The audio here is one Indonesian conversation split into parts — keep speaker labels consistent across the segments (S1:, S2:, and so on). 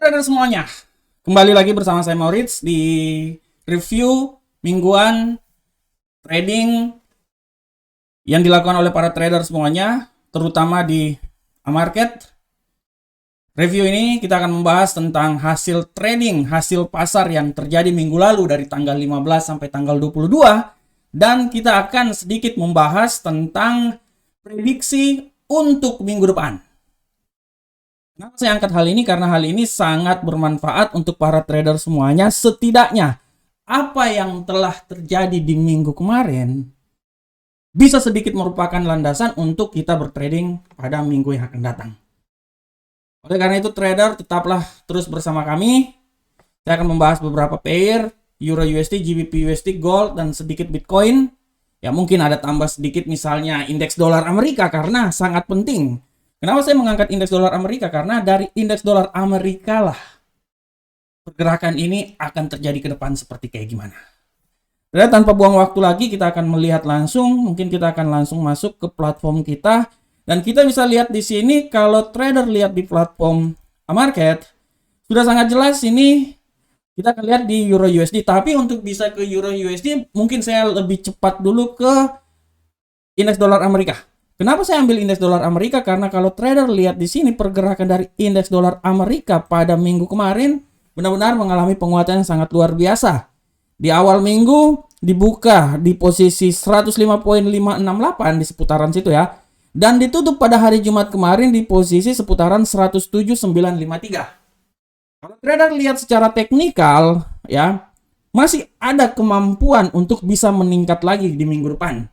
S1: Trader semuanya, kembali lagi bersama saya Maurits di review mingguan trading yang dilakukan oleh para trader semuanya, terutama di market. Review ini kita akan membahas tentang hasil trading, hasil pasar yang terjadi minggu lalu dari tanggal 15 sampai tanggal 22, dan kita akan sedikit membahas tentang prediksi untuk minggu depan. Kenapa saya angkat hal ini? Karena hal ini sangat bermanfaat untuk para trader semuanya. Setidaknya apa yang telah terjadi di minggu kemarin bisa sedikit merupakan landasan untuk kita bertrading pada minggu yang akan datang. Oleh karena itu trader, tetaplah terus bersama kami. Saya akan membahas beberapa pair, Euro USD, GBP USD, Gold, dan sedikit Bitcoin. Ya mungkin ada tambah sedikit misalnya indeks dolar Amerika karena sangat penting. Kenapa saya mengangkat indeks dolar Amerika? Karena dari indeks dolar Amerika lah pergerakan ini akan terjadi ke depan seperti kayak gimana. Dan tanpa buang waktu lagi, kita akan melihat langsung. Mungkin kita akan langsung masuk ke platform kita. Dan kita bisa lihat di sini, kalau trader lihat di platform market, sudah sangat jelas ini kita akan lihat di Euro USD. Tapi untuk bisa ke Euro USD, mungkin saya lebih cepat dulu ke indeks dolar Amerika. Kenapa saya ambil indeks dolar Amerika? Karena kalau trader lihat di sini pergerakan dari indeks dolar Amerika pada minggu kemarin benar-benar mengalami penguatan yang sangat luar biasa. Di awal minggu dibuka di posisi 105.568 di seputaran situ ya. Dan ditutup pada hari Jumat kemarin di posisi seputaran 107.953. Kalau trader lihat secara teknikal ya, masih ada kemampuan untuk bisa meningkat lagi di minggu depan.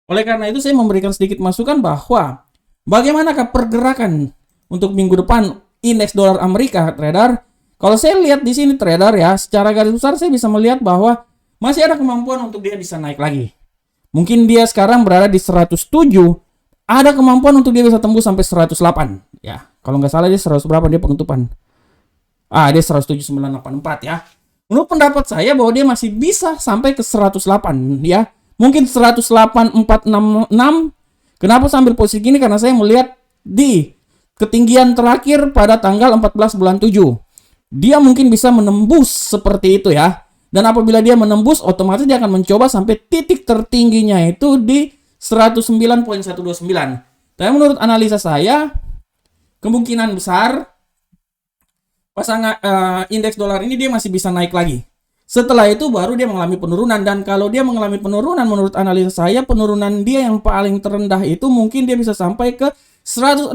S1: Oleh karena itu saya memberikan sedikit masukan bahwa bagaimanakah pergerakan untuk minggu depan indeks dolar Amerika trader. Kalau saya lihat di sini trader ya, secara garis besar saya bisa melihat bahwa masih ada kemampuan untuk dia bisa naik lagi. Mungkin dia sekarang berada di 107, ada kemampuan untuk dia bisa tembus sampai 108 ya. Kalau nggak salah dia 100 berapa dia penutupan. Dia 107.984 ya. Menurut pendapat saya bahwa dia masih bisa sampai ke 108 ya. Mungkin 108.466. Kenapa sambil posisi gini? Karena saya melihat di ketinggian terakhir pada tanggal 14 bulan 7. Dia mungkin bisa menembus seperti itu ya. Dan apabila dia menembus, otomatis dia akan mencoba sampai titik tertingginya itu di 109.129. Tapi menurut analisa saya, kemungkinan besar pasangan indeks dolar ini dia masih bisa naik lagi. Setelah itu baru dia mengalami penurunan, dan kalau dia mengalami penurunan menurut analisa saya, penurunan dia yang paling terendah itu mungkin dia bisa sampai ke 106.102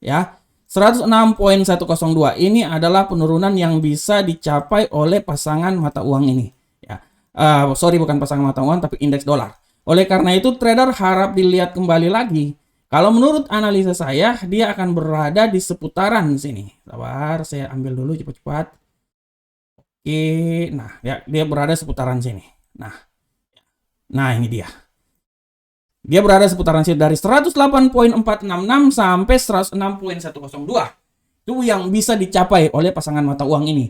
S1: ya. 106.102 ini adalah penurunan yang bisa dicapai oleh pasangan mata uang ini ya. Bukan pasangan mata uang tapi indeks dolar. Oleh karena itu trader harap dilihat kembali lagi. Kalau menurut analisa saya dia akan berada di seputaran sini. Sabar, saya ambil dulu cepat-cepat. Nah, ya, dia berada seputaran sini. Nah, ini dia. Dia berada seputaran sini dari 108.466 sampai 106.102. Itu yang bisa dicapai oleh pasangan mata uang ini.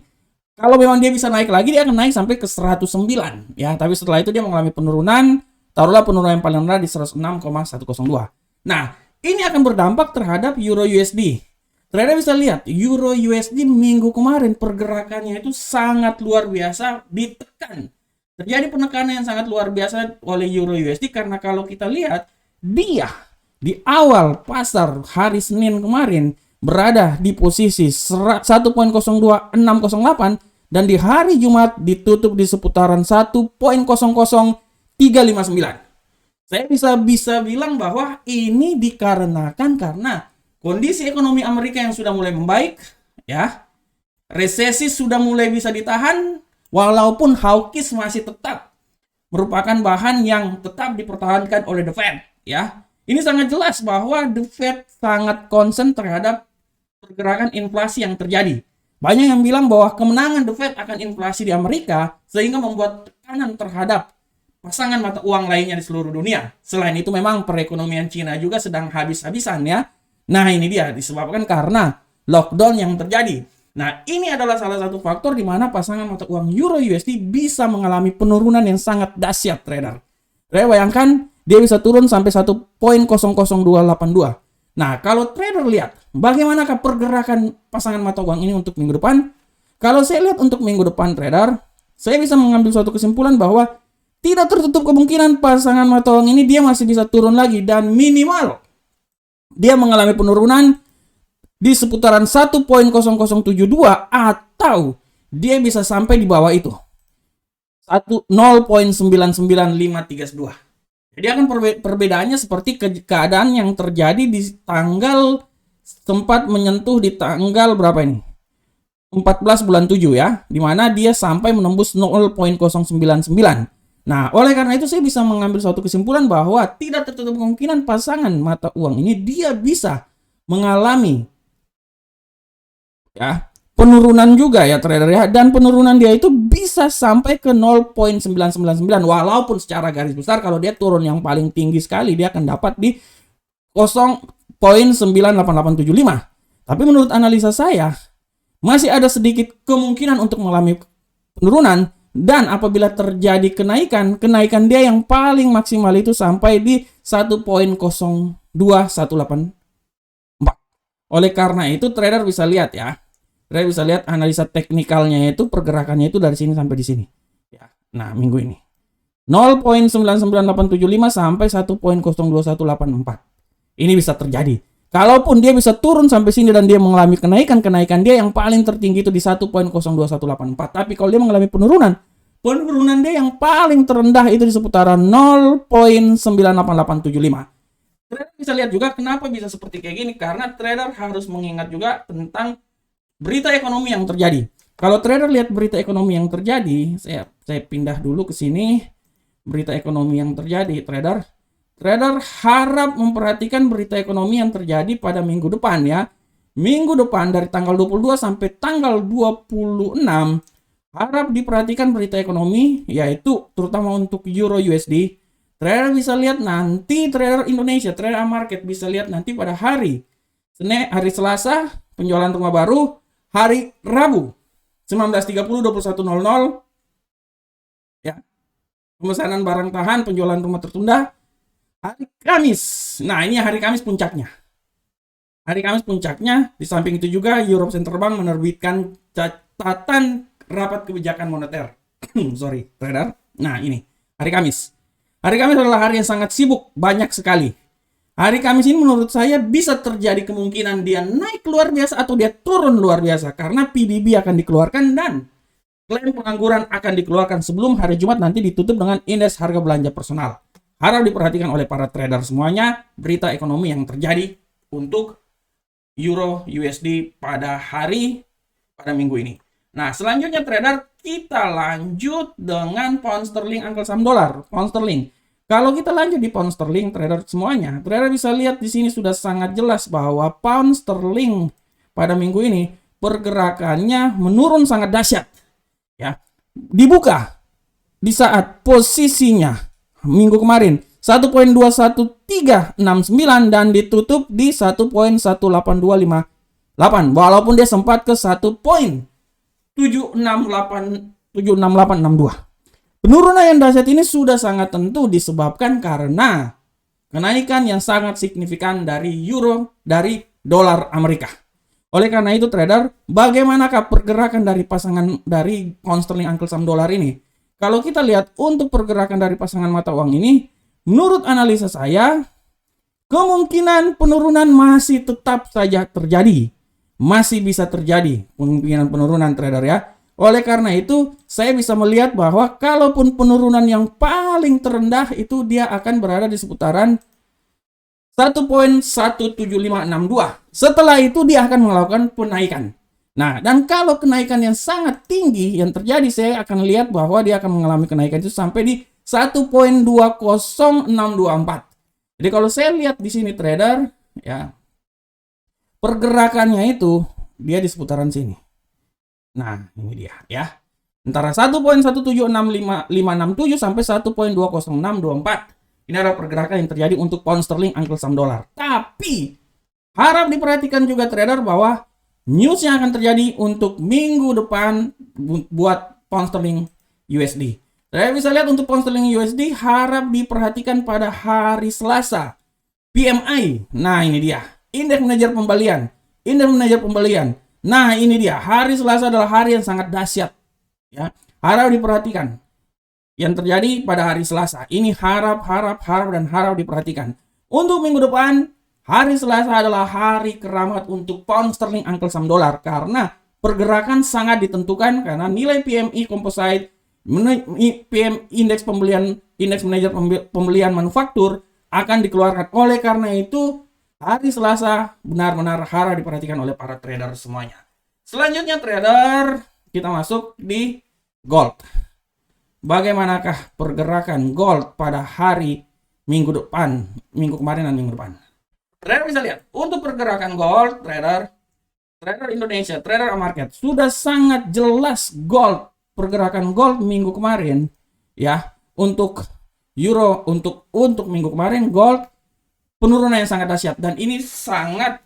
S1: Kalau memang dia bisa naik lagi, dia akan naik sampai ke 109 ya. Tapi setelah itu dia mengalami penurunan, taruhlah penurunan yang paling rendah di 106.102. Nah, ini akan berdampak terhadap Euro USD. Trader bisa lihat, Euro USD minggu kemarin pergerakannya itu sangat luar biasa ditekan. Terjadi penekanan yang sangat luar biasa oleh Euro USD karena kalau kita lihat, dia di awal pasar hari Senin kemarin berada di posisi 1.02608 dan di hari Jumat ditutup di seputaran 1.00359. Saya bisa bilang bahwa ini dikarenakan karena kondisi ekonomi Amerika yang sudah mulai membaik, ya, resesi sudah mulai bisa ditahan, walaupun hawkish masih tetap merupakan bahan yang tetap dipertahankan oleh The Fed, ya. Ini sangat jelas bahwa The Fed sangat concern terhadap pergerakan inflasi yang terjadi. Banyak yang bilang bahwa kemenangan The Fed akan inflasi di Amerika sehingga membuat tekanan terhadap pasangan mata uang lainnya di seluruh dunia. Selain itu memang perekonomian Cina juga sedang habis-habisan ya. Nah ini dia disebabkan karena lockdown yang terjadi. Nah ini adalah salah satu faktor di mana pasangan mata uang Euro USD bisa mengalami penurunan yang sangat dahsyat trader. Trader bayangkan dia bisa turun sampai 1.00282. Nah kalau trader lihat bagaimanakah pergerakan pasangan mata uang ini untuk minggu depan? Kalau saya lihat untuk minggu depan trader, saya bisa mengambil suatu kesimpulan bahwa tidak tertutup kemungkinan pasangan mata uang ini dia masih bisa turun lagi dan minimal dia mengalami penurunan di seputaran 1.0072 atau dia bisa sampai di bawah itu 0.995532. Jadi akan perbedaannya seperti keadaan yang terjadi di tanggal sempat menyentuh di tanggal berapa ini? 14 bulan 7 ya, di mana dia sampai menembus 0.099. Nah, oleh karena itu saya bisa mengambil suatu kesimpulan bahwa tidak tertutup kemungkinan pasangan mata uang ini dia bisa mengalami ya penurunan juga ya trader ya, dan penurunan dia itu bisa sampai ke 0.999 walaupun secara garis besar kalau dia turun yang paling tinggi sekali dia akan dapat di 0.98875. Tapi menurut analisa saya masih ada sedikit kemungkinan untuk mengalami penurunan, dan apabila terjadi kenaikan dia yang paling maksimal itu sampai di 1.02184. Oleh karena itu trader bisa lihat ya. Trader bisa lihat analisa teknikalnya itu pergerakannya itu dari sini sampai di sini. Ya. Nah, minggu ini 0.99875 sampai 1.02184. Ini bisa terjadi. Kalaupun dia bisa turun sampai sini dan dia mengalami kenaikan dia yang paling tertinggi itu di 1.02184. Tapi kalau dia mengalami penurunan dia yang paling terendah itu di seputaran 0.98875. Trader bisa lihat juga kenapa bisa seperti kayak gini, karena trader harus mengingat juga tentang berita ekonomi yang terjadi. Kalau trader lihat berita ekonomi yang terjadi, saya pindah dulu ke sini. Berita ekonomi yang terjadi, trader harap memperhatikan berita ekonomi yang terjadi pada minggu depan ya. Minggu depan dari tanggal 22 sampai tanggal 26 harap diperhatikan berita ekonomi, yaitu terutama untuk Euro USD. Trader bisa lihat nanti, trader Indonesia, trader market bisa lihat nanti pada hari Selasa penjualan rumah baru, hari Rabu 19.30 21.00 ya. Pemesanan barang tahan, penjualan rumah tertunda. Hari Kamis. Nah, ini hari Kamis puncaknya. Hari Kamis puncaknya. Di samping itu juga Europe Central Bank menerbitkan catatan rapat kebijakan moneter. Sorry, trader. Nah, ini hari Kamis. Hari Kamis adalah hari yang sangat sibuk, banyak sekali. Hari Kamis ini menurut saya bisa terjadi kemungkinan dia naik luar biasa atau dia turun luar biasa karena PDB akan dikeluarkan dan klaim pengangguran akan dikeluarkan sebelum hari Jumat nanti ditutup dengan indeks harga belanja personal. Harap diperhatikan oleh para trader semuanya berita ekonomi yang terjadi untuk Euro USD pada minggu ini. Nah, selanjutnya trader kita lanjut dengan pound sterling angkel saham dolar. Pound sterling. Kalau kita lanjut di pound sterling trader semuanya, trader bisa lihat di sini sudah sangat jelas bahwa pound sterling pada minggu ini pergerakannya menurun sangat dahsyat. Ya. Dibuka di saat posisinya minggu kemarin 1.21369 dan ditutup di 1.18258 walaupun dia sempat ke 1.76862. Penurunan yang dahsyat ini sudah sangat tentu disebabkan karena kenaikan yang sangat signifikan dari dolar Amerika. Oleh karena itu trader, bagaimanakah pergerakan dari pasangan dari pound sterling angkel saham dolar ini? Kalau kita lihat untuk pergerakan dari pasangan mata uang ini, menurut analisa saya, kemungkinan penurunan masih tetap saja terjadi. Masih bisa terjadi kemungkinan penurunan trader ya. Oleh karena itu, saya bisa melihat bahwa kalaupun penurunan yang paling terendah itu dia akan berada di seputaran 1.17562. Setelah itu dia akan melakukan penaikan. Nah, dan kalau kenaikan yang sangat tinggi yang terjadi, saya akan lihat bahwa dia akan mengalami kenaikan itu sampai di 1.20624. Jadi kalau saya lihat di sini trader, ya pergerakannya itu dia di seputaran sini. Nah, ini dia ya. Antara 1.1765567 sampai 1.20624. Ini adalah pergerakan yang terjadi untuk pound sterling angkel saham dolar. Tapi harap diperhatikan juga trader bahwa news yang akan terjadi untuk minggu depan buat pound sterling USD. Saya bisa lihat untuk pound sterling USD harap diperhatikan pada hari Selasa. PMI. Nah, ini dia. Indeks manajer pembelian. indeks manajer pembelian. Nah, ini dia. Hari Selasa adalah hari yang sangat dahsyat. Ya, harap diperhatikan. Yang terjadi pada hari Selasa. Ini harap diperhatikan. Untuk minggu depan, hari Selasa adalah hari keramat untuk pound sterling uncle saham dolar. Karena pergerakan sangat ditentukan karena nilai PMI Composite, indeks manajer pembelian manufaktur akan dikeluarkan. Oleh karena itu, hari Selasa benar-benar harap diperhatikan oleh para trader semuanya. Selanjutnya trader, kita masuk di gold. Bagaimanakah pergerakan gold pada hari minggu depan, minggu kemarin dan minggu depan? Trader bisa lihat, untuk pergerakan gold, trader Indonesia, trader market, sudah sangat jelas gold, pergerakan gold minggu kemarin, ya, untuk euro, untuk minggu kemarin gold penurunan yang sangat dahsyat, dan ini sangat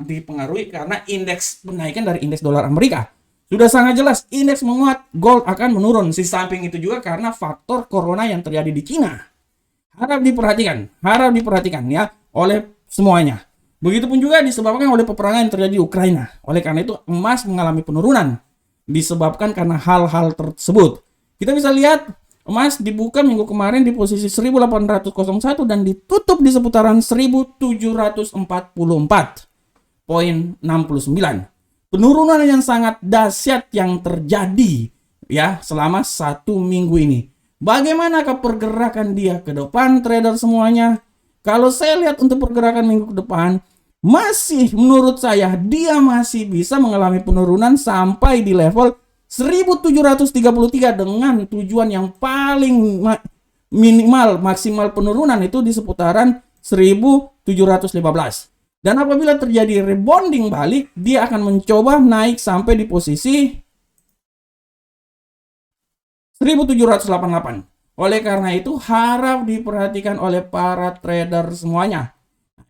S1: dipengaruhi karena indeks penaikan dari indeks dolar Amerika. Sudah sangat jelas indeks menguat, gold akan menurun. Di samping itu juga karena faktor corona yang terjadi di Cina. Harap diperhatikan ya oleh semuanya. Begitupun juga disebabkan oleh peperangan yang terjadi di Ukraina. Oleh karena itu emas mengalami penurunan disebabkan karena hal-hal tersebut. Kita bisa lihat emas dibuka minggu kemarin di posisi 1801 dan ditutup di seputaran 1744,69. Penurunan yang sangat dahsyat yang terjadi ya selama 1 minggu ini. Bagaimanakah pergerakan dia ke depan trader semuanya? Kalau saya lihat untuk pergerakan minggu ke depan, masih menurut saya dia masih bisa mengalami penurunan sampai di level 1733 dengan tujuan yang paling maksimal penurunan itu di seputaran 1715. Dan apabila terjadi rebounding balik, dia akan mencoba naik sampai di posisi 1788. Oleh karena itu harap diperhatikan oleh para trader semuanya.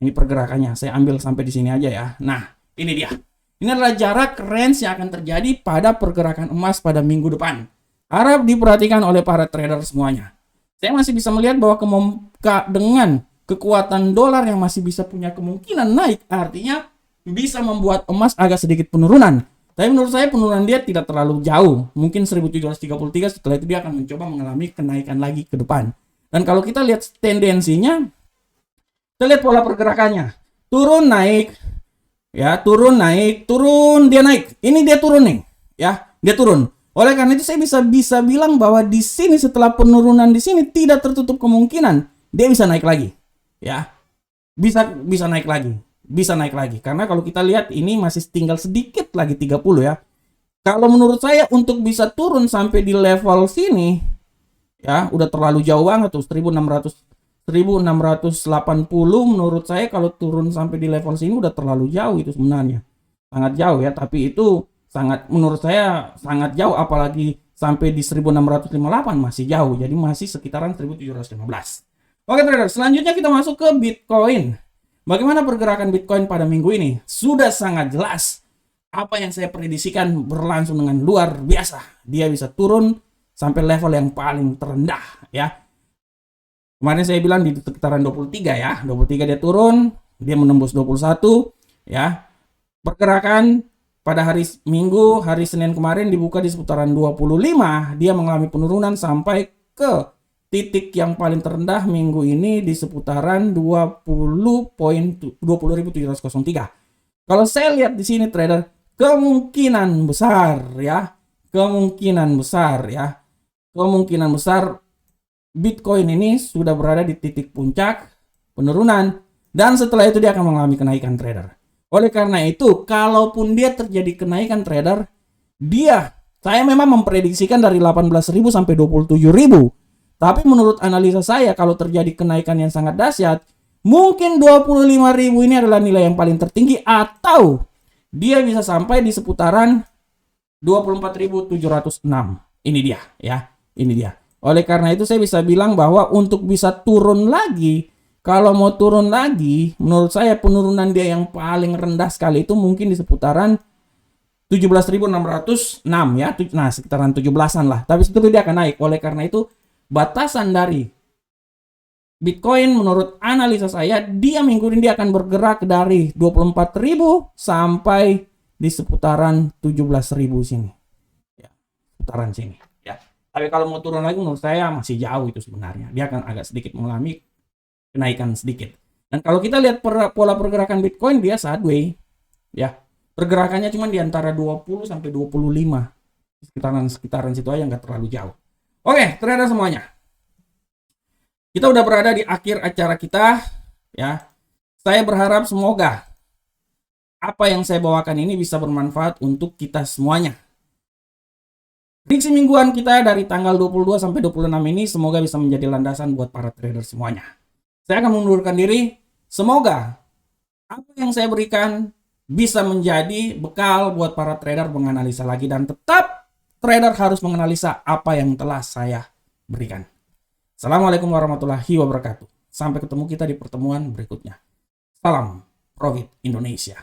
S1: Ini pergerakannya, saya ambil sampai di sini aja ya. Nah, ini dia. Ini adalah jarak range yang akan terjadi pada pergerakan emas pada minggu depan. Harap diperhatikan oleh para trader semuanya. Saya masih bisa melihat bahwa dengan kekuatan dolar yang masih bisa punya kemungkinan naik, artinya bisa membuat emas agak sedikit penurunan. Tapi menurut saya penurunan dia tidak terlalu jauh. Mungkin 1733, setelah itu dia akan mencoba mengalami kenaikan lagi ke depan. Dan kalau kita lihat tendensinya, kita lihat pola pergerakannya. Turun, naik. Ya, turun, naik, turun, dia naik. Ini dia turun nih. Ya, dia turun. Oleh karena itu saya bisa bilang bahwa di sini setelah penurunan di sini tidak tertutup kemungkinan dia bisa naik lagi. Ya. Bisa naik lagi. Bisa naik lagi. Karena kalau kita lihat ini masih tinggal sedikit lagi 30 ya. Kalau menurut saya untuk bisa turun sampai di level sini ya, udah terlalu jauh banget tuh 1680 menurut saya kalau turun sampai di level sini udah terlalu jauh itu sebenarnya. Sangat jauh ya, tapi itu menurut saya sangat jauh, apalagi sampai di 1658 masih jauh. Jadi masih sekitaran 1715. Oke trader, selanjutnya kita masuk ke Bitcoin. Bagaimana pergerakan Bitcoin pada minggu ini? Sudah sangat jelas apa yang saya prediksikan berlangsung dengan luar biasa. Dia bisa turun sampai level yang paling terendah ya. Kemarin saya bilang di sekitaran 23 ya. 23 dia turun, dia menembus 21 ya. Pergerakan pada hari Minggu, hari Senin kemarin dibuka di seputaran 25, dia mengalami penurunan sampai ke titik yang paling terendah minggu ini di seputaran 20.703. Kalau saya lihat di sini trader, kemungkinan besar Bitcoin ini sudah berada di titik puncak penurunan dan setelah itu dia akan mengalami kenaikan trader. Oleh karena itu, kalaupun dia terjadi kenaikan trader, saya memang memprediksikan dari 18.000 sampai 27.000. Tapi menurut analisa saya kalau terjadi kenaikan yang sangat dahsyat, mungkin 25.000 ini adalah nilai yang paling tertinggi atau dia bisa sampai di seputaran 24.706. Ini dia ya, ini dia. Oleh karena itu saya bisa bilang bahwa untuk bisa turun lagi, kalau mau turun lagi, menurut saya penurunan dia yang paling rendah sekali itu mungkin di seputaran 17.606 ya. Nah, sekitaran 17-an lah. Tapi setelah itu dia akan naik. Oleh karena itu batasan dari Bitcoin menurut analisa saya dia minggu ini dia akan bergerak dari 24.000 sampai di seputaran 17.000 sini. Ya, putaran sini. Ya. Tapi kalau mau turun lagi menurut saya masih jauh itu sebenarnya. Dia akan agak sedikit mengalami kenaikan sedikit. Dan kalau kita lihat pola pergerakan Bitcoin dia sideways. Ya. Pergerakannya cuma di antara 20 sampai 25. Sekitaran situ aja nggak terlalu jauh. Oke, trader semuanya. Kita udah berada di akhir acara kita, ya. Saya berharap semoga apa yang saya bawakan ini bisa bermanfaat untuk kita semuanya. Prediksi mingguan kita dari tanggal 22 sampai 26 ini semoga bisa menjadi landasan buat para trader semuanya. Saya akan mengundurkan diri. Semoga apa yang saya berikan bisa menjadi bekal buat para trader menganalisa lagi, dan tetap trader harus menganalisa apa yang telah saya berikan. Assalamualaikum warahmatullahi wabarakatuh. Sampai ketemu kita di pertemuan berikutnya. Salam Profit Indonesia.